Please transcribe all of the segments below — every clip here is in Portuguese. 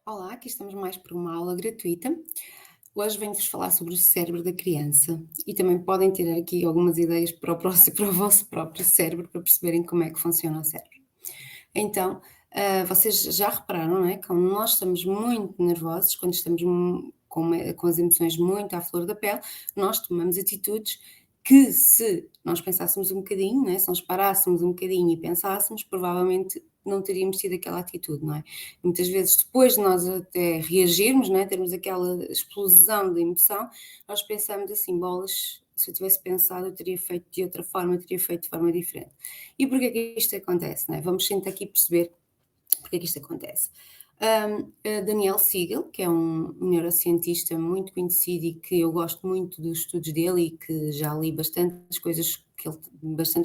Olá, aqui estamos mais por uma aula gratuita. Hoje venho-vos falar sobre o cérebro da criança e também podem ter aqui algumas ideias para o, para o vosso próprio cérebro, para perceberem como é que funciona o cérebro. Então, vocês já repararam, não é? Quando nós estamos muito nervosos, quando estamos com as emoções muito à flor da pele, nós tomamos atitudes que, se nós pensássemos um bocadinho, não é? Se nós parássemos um bocadinho e pensássemos, provavelmente não teríamos tido aquela atitude, não é? Muitas vezes, depois de nós até reagirmos, não é? Termos aquela explosão de emoção, nós pensamos assim: bolas, se eu tivesse pensado, eu teria feito de outra forma, eu teria feito de forma diferente. E porquê que isto acontece, não é? Vamos tentar aqui perceber porque é que isto acontece. Daniel Siegel, que é um neurocientista muito conhecido e que eu gosto muito dos estudos dele e que já li bastantes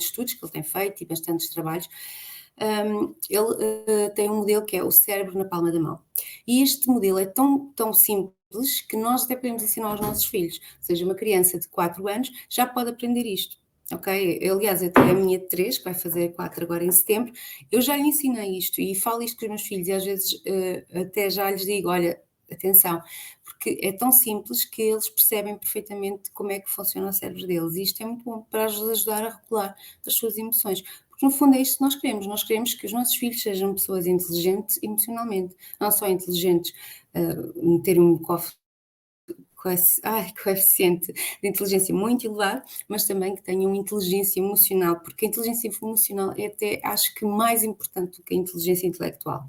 estudos que ele tem feito e bastantes trabalhos. Ele tem um modelo que é o cérebro na palma da mão. E este modelo é tão simples que nós até podemos ensinar aos nossos filhos. Ou seja, uma criança de 4 anos já pode aprender isto. Ok? Aliás, até a minha de 3, que vai fazer 4 agora em setembro, eu já lhe ensinei isto e falo isto com os meus filhos e às vezes até já lhes digo: olha, atenção, porque é tão simples que eles percebem perfeitamente como é que funciona o cérebro deles e isto é muito bom para os ajudar a regular as suas emoções. Porque no fundo é isto que nós queremos que os nossos filhos sejam pessoas inteligentes emocionalmente, não só inteligentes, terem um coeficiente de inteligência muito elevado, mas também que tenham inteligência emocional, porque a inteligência emocional é até, acho que, mais importante do que a inteligência intelectual.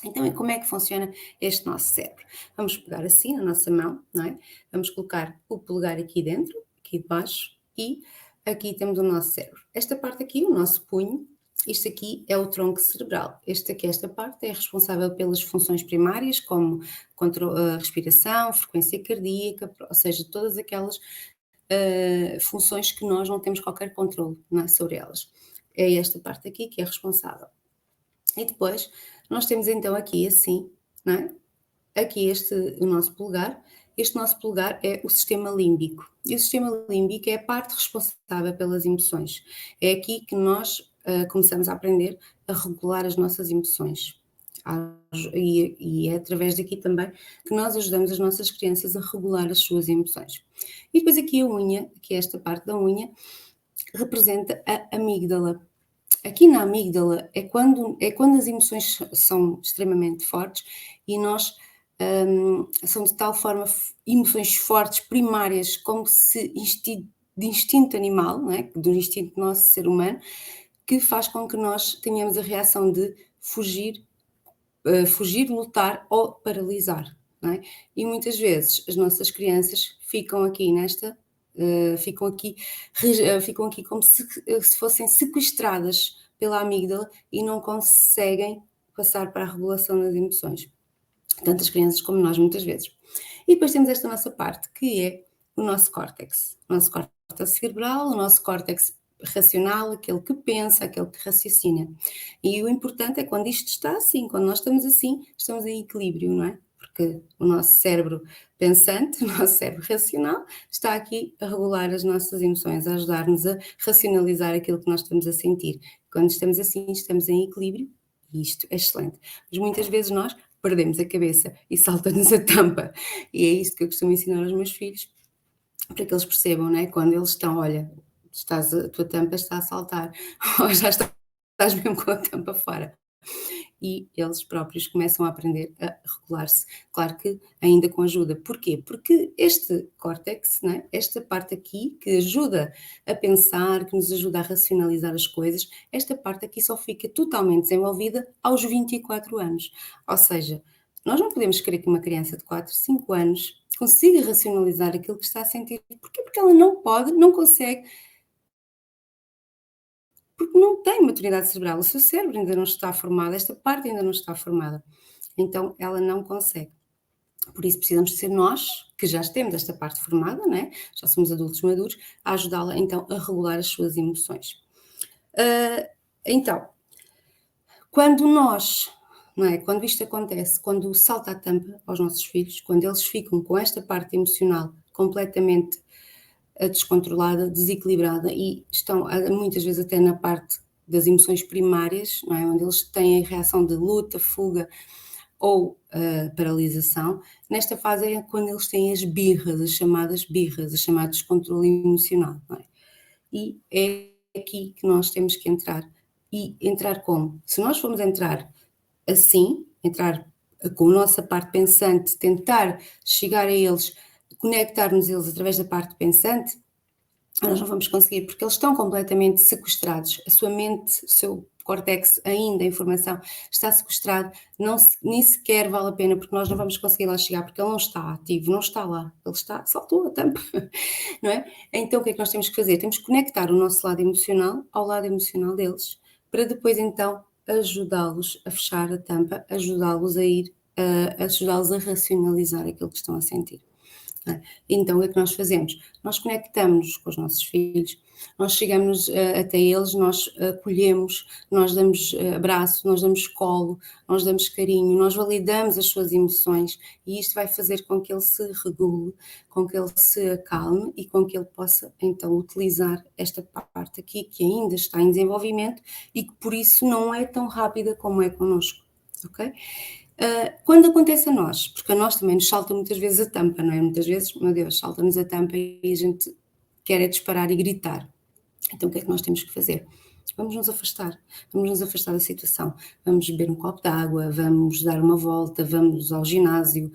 Então, como é que funciona este nosso cérebro? Vamos pegar assim na nossa mão, não é? Vamos colocar o polegar aqui dentro, aqui debaixo, e aqui temos o nosso cérebro. Esta parte aqui, o nosso punho, isto aqui é o tronco cerebral. Esta parte é responsável pelas funções primárias, como a respiração, frequência cardíaca, ou seja, todas aquelas funções que nós não temos qualquer controle, não é, sobre elas. É esta parte aqui que é responsável. E depois nós temos então aqui assim, não é? Aqui o nosso polegar. Este nosso polegar é o sistema límbico. E o sistema límbico é a parte responsável pelas emoções. É aqui que nós começamos a aprender a regular as nossas emoções. E é através daqui também que nós ajudamos as nossas crianças a regular as suas emoções. E depois aqui a unha, que é esta parte da unha, representa a amígdala. Aqui na amígdala é quando as emoções são extremamente fortes e nós, são de tal forma emoções fortes, primárias, como se de instinto animal, não é? Do instinto nosso ser humano, que faz com que nós tenhamos a reação de fugir, lutar ou paralisar, não é? E muitas vezes as nossas crianças ficam aqui como se fossem sequestradas pela amígdala e não conseguem passar para a regulação das emoções. Tanto as crianças como nós, muitas vezes. E depois temos esta nossa parte, que é o nosso córtex. O nosso córtex cerebral, o nosso córtex racional, aquele que pensa, aquele que raciocina. E o importante é quando isto está assim, quando nós estamos assim, estamos em equilíbrio, não é? Porque o nosso cérebro pensante, o nosso cérebro racional, está aqui a regular as nossas emoções, a ajudar-nos a racionalizar aquilo que nós estamos a sentir. Quando estamos assim, estamos em equilíbrio e isto é excelente. Mas muitas vezes nós perdemos a cabeça e salta-nos a tampa. E é isso que eu costumo ensinar aos meus filhos, para que eles percebam, não é? Quando eles estão, olha, a tua tampa está a saltar, ou já estás mesmo com a tampa fora. E eles próprios começam a aprender a regular-se. Claro que ainda com ajuda. Porquê? Porque este córtex, não é? Esta parte aqui que ajuda a pensar, que nos ajuda a racionalizar as coisas, esta parte aqui só fica totalmente desenvolvida aos 24 anos. Ou seja, nós não podemos querer que uma criança de 4, 5 anos consiga racionalizar aquilo que está a sentir. Porquê? Porque ela não pode, não consegue, porque não tem maturidade cerebral, o seu cérebro ainda não está formado, esta parte ainda não está formada, então ela não consegue. Por isso precisamos de ser nós, que já temos esta parte formada, né? Já somos adultos maduros, a ajudá-la então a regular as suas emoções. Então, quando nós, não é? Quando isto acontece, quando salta a tampa aos nossos filhos, quando eles ficam com esta parte emocional completamente descontrolada, desequilibrada e estão muitas vezes até na parte das emoções primárias, não é? Onde eles têm a reação de luta, fuga ou paralisação. Nesta fase é quando eles têm as birras, as chamadas birras, os chamados descontrole emocional, não é? E é aqui que nós temos que entrar. E entrar como? Se nós formos entrar assim, entrar com a nossa parte pensante, tentar chegar a eles, conectar-nos a eles através da parte pensante, nós não vamos conseguir, porque eles estão completamente sequestrados. A sua mente, o seu córtex, ainda a informação está sequestrado, não se, nem sequer vale a pena, porque nós não vamos conseguir lá chegar, porque ele não está ativo, não está lá, ele está, saltou a tampa, não é? Então o que é que nós temos que fazer? Temos que conectar o nosso lado emocional ao lado emocional deles, para depois então ajudá-los a fechar a tampa, ajudá-los a ir, ajudá-los a racionalizar aquilo que estão a sentir. Então, o que é que nós fazemos? Nós conectamos-nos com os nossos filhos, nós chegamos até eles, nós acolhemos, nós damos abraço, nós damos colo, nós damos carinho, nós validamos as suas emoções e isto vai fazer com que ele se regule, com que ele se acalme e com que ele possa então utilizar esta parte aqui que ainda está em desenvolvimento e que por isso não é tão rápida como é connosco, ok? Quando acontece a nós, porque a nós também nos salta muitas vezes a tampa, não é? Muitas vezes, meu Deus, salta-nos a tampa e a gente quer é disparar e gritar. Então o que é que nós temos que fazer? Vamos nos afastar da situação, vamos beber um copo de água, vamos dar uma volta, vamos ao ginásio,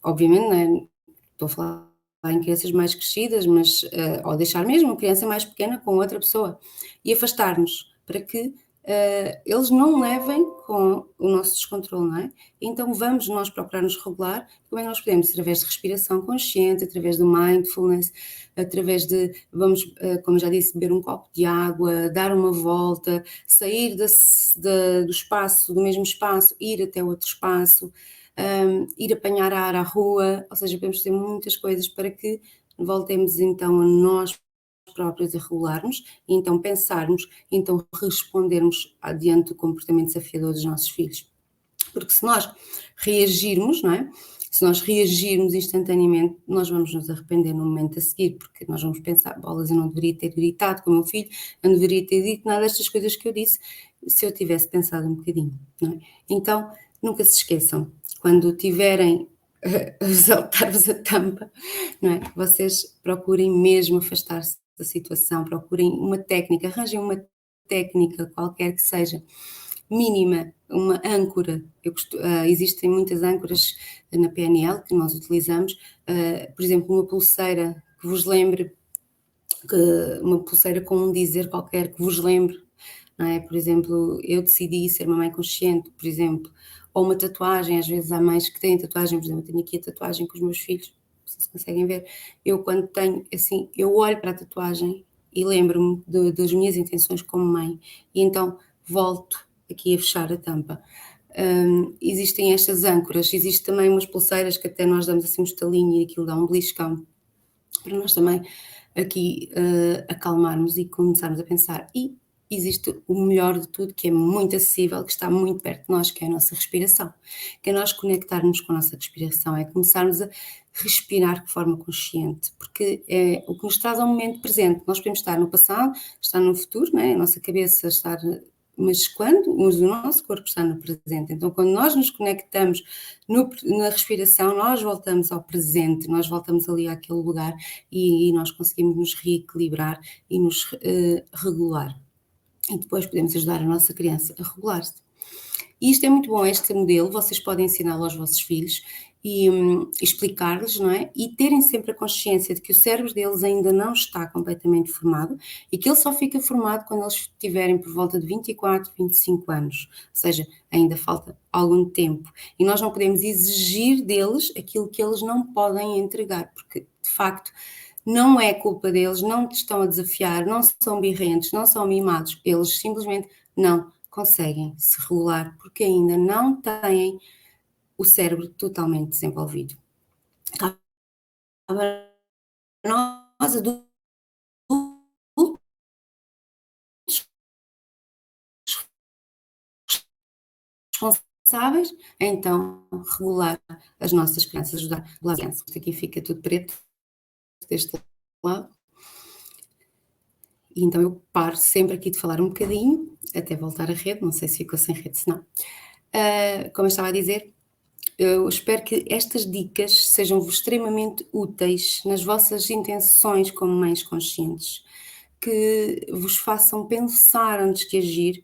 obviamente, não é? Estou a falar em crianças mais crescidas, mas, ou deixar mesmo uma criança mais pequena com outra pessoa e afastar-nos para que eles não levem com o nosso descontrole, não é? Então vamos nós procurar nos regular, como é que nós podemos? Através de respiração consciente, através do mindfulness, através de, vamos, como já disse, beber um copo de água, dar uma volta, sair do espaço, do mesmo espaço, ir até outro espaço, ir apanhar ar à rua, ou seja, podemos fazer muitas coisas para que voltemos então a nós próprios a regularmos, e então pensarmos, e então respondermos adiante do comportamento desafiador dos nossos filhos. Porque se nós reagirmos, não é? Se nós reagirmos instantaneamente, nós vamos nos arrepender no momento a seguir, porque nós vamos pensar, bolas, eu não deveria ter gritado com o meu filho, eu não deveria ter dito nada destas coisas que eu disse, se eu tivesse pensado um bocadinho, não é? Então, nunca se esqueçam, quando tiverem a saltar-vos a tampa, não é? Vocês procurem mesmo afastar-se da situação, procurem uma técnica, arranjem uma técnica qualquer que seja mínima, uma âncora. Existem muitas âncoras na PNL que nós utilizamos, por exemplo, uma pulseira que vos lembre, uma pulseira com um dizer qualquer que vos lembre, não é? Por exemplo, eu decidi ser uma mãe consciente, por exemplo, ou uma tatuagem, às vezes há mães que têm tatuagem, por exemplo, eu tenho aqui a tatuagem com os meus filhos, vocês conseguem ver, eu quando tenho, assim, eu olho para a tatuagem e lembro-me das minhas intenções como mãe, e então volto aqui a fechar a tampa. Existem estas âncoras, existem também umas pulseiras que até nós damos assim um estalinho e aquilo dá um beliscão, para nós também aqui acalmarmos e começarmos a pensar. E existe o melhor de tudo, que é muito acessível, que está muito perto de nós, que é a nossa respiração. Que é nós conectarmos com a nossa respiração, é começarmos a respirar de forma consciente, porque é o que nos traz ao momento presente. Nós podemos estar no passado, estar no futuro, não é? A nossa cabeça estar... Mas quando o nosso corpo está no presente, então quando nós nos conectamos na respiração, nós voltamos ao presente, nós voltamos ali àquele lugar e nós conseguimos nos reequilibrar e nos regular. E depois podemos ajudar a nossa criança a regular-se. E isto é muito bom, este modelo, vocês podem ensiná-lo aos vossos filhos e explicar-lhes, não é? E terem sempre a consciência de que o cérebro deles ainda não está completamente formado e que ele só fica formado quando eles tiverem por volta de 24, 25 anos. Ou seja, ainda falta algum tempo. E nós não podemos exigir deles aquilo que eles não podem entregar, porque, de facto, não é culpa deles, não te estão a desafiar, não são birrentos, não são mimados. Eles simplesmente não conseguem se regular porque ainda não têm o cérebro totalmente desenvolvido. Nós adultos responsáveis, então regular as nossas crianças, ajudar a regular as crianças. Isto aqui fica tudo preto deste lado. E então eu paro sempre aqui de falar um bocadinho, até voltar à rede, não sei se ficou sem rede, se não. Como eu estava a dizer, Eu espero que estas dicas sejam-vos extremamente úteis nas vossas intenções como mães conscientes, que vos façam pensar antes de agir,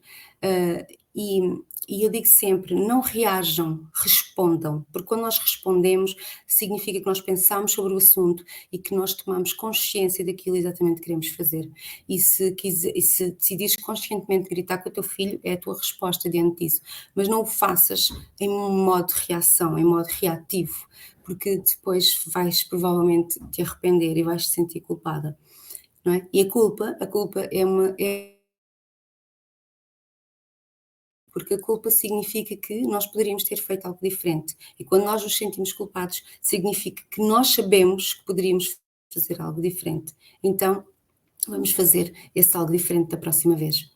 e eu digo sempre: não reajam, respondam, porque quando nós respondemos, significa que nós pensamos sobre o assunto e que nós tomamos consciência daquilo exatamente que queremos fazer. E se decidires conscientemente gritar com o teu filho, é a tua resposta diante disso, mas não o faças em modo de reação, em modo reativo, porque depois vais provavelmente te arrepender e vais te sentir culpada, não é? E a culpa é porque a culpa significa que nós poderíamos ter feito algo diferente. E quando nós nos sentimos culpados, significa que nós sabemos que poderíamos fazer algo diferente. Então, vamos fazer esse algo diferente da próxima vez.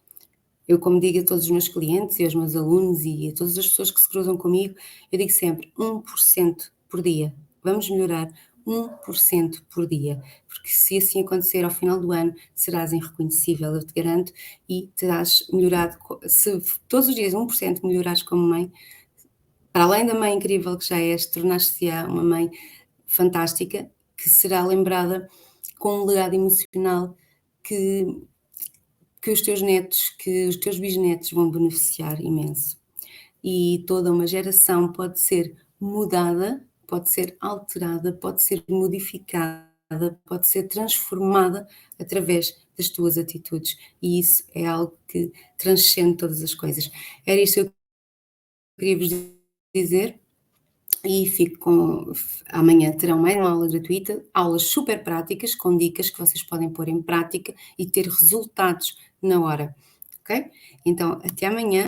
Eu, como digo a todos os meus clientes e aos meus alunos e a todas as pessoas que se cruzam comigo, eu digo sempre 1% por dia. Vamos melhorar 1% por dia, porque se assim acontecer ao final do ano, serás irreconhecível, eu te garanto, e terás melhorado, se todos os dias 1% melhorares como mãe, para além da mãe incrível que já és, tornar-se-á uma mãe fantástica, que será lembrada com um legado emocional que os teus netos, que os teus bisnetos vão beneficiar imenso. E toda uma geração pode ser mudada, pode ser alterada, pode ser modificada, pode ser transformada através das tuas atitudes. E isso é algo que transcende todas as coisas. Era isto que eu queria vos dizer. E fico com. Amanhã terão mais uma aula gratuita, aulas super práticas, com dicas que vocês podem pôr em prática e ter resultados na hora, ok? Então, até amanhã.